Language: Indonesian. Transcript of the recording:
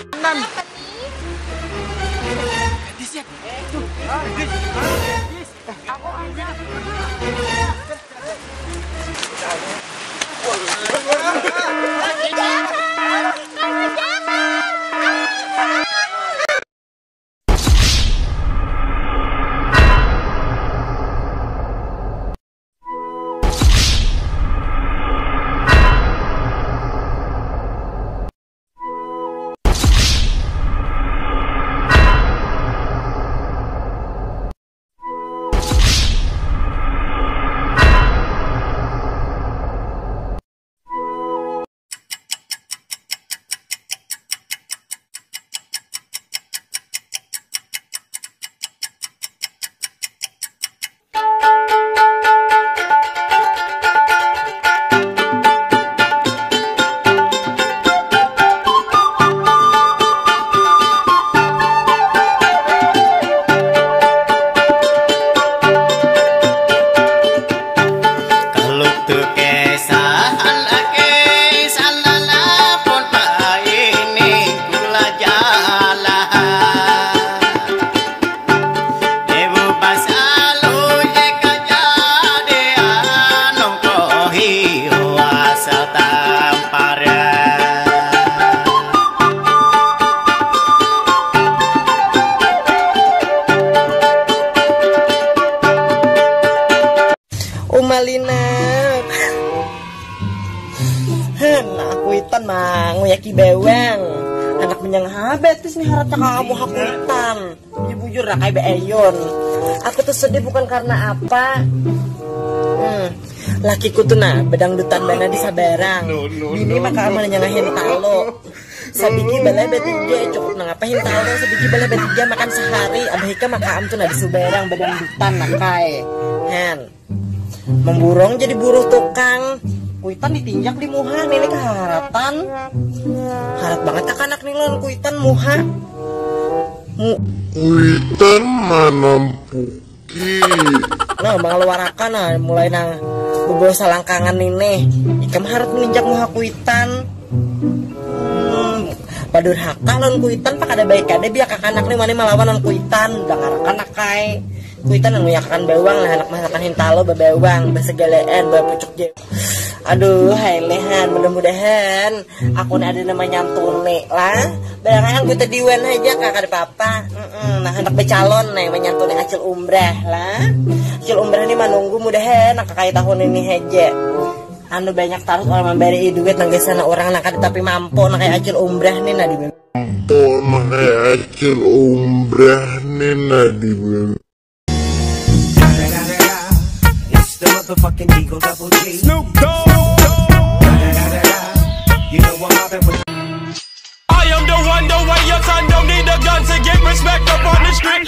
Nan. Aku angkat. Malina, nah kuitan mah nguyaki bewang, anak menyang habetis nih harapnya kamu hakuitan, jujur lah kayak beayon. Aku tuh sedih bukan karena apa, lakiku tuh nah bedangdutan bana di Sabarang, ini maka aman nyangahin talo. Sabiki balai betiga cukup nangapahin talo, sabiki balai betiga makan sehari, abahika maka am tuh nah di Sabarang bedangdutan nakai, memburong jadi buruh tukang kuitan ditinjak di muha ini keharatan harap banget anak nilon kuitan muha kuitan manampuki nah mengeluarakan nah mulai nang bubul salangkangan ini ikam harap meninjak muha kuitan padur haka lon kuitan pak ada baik ada biar kakanak nih mana melawan kuitan udah ngarakan nakai kuitan yang nguyakakan bawang lah anak masakan hintalo babawang basegalaan bapucuk je. Aduh hai lehan mudah-mudahan aku ada nama nyantune lah barangnya gue tadiwan aja kakak papa nah anak becalon nih menyantune acil umrah lah acil umrah ini menunggu mudahan nak kayak tahun ini aja anu banyak taruh orang memberi duit nang sana orang nak tapi mampu nak kayak acil umrah nih nadi mampu nak kayak acil umrah nih nadi The motherfucking Eagle Double G. Snoop Dogg. You know what happened with I am the one, the way your son don't need a gun to get respect up on the street.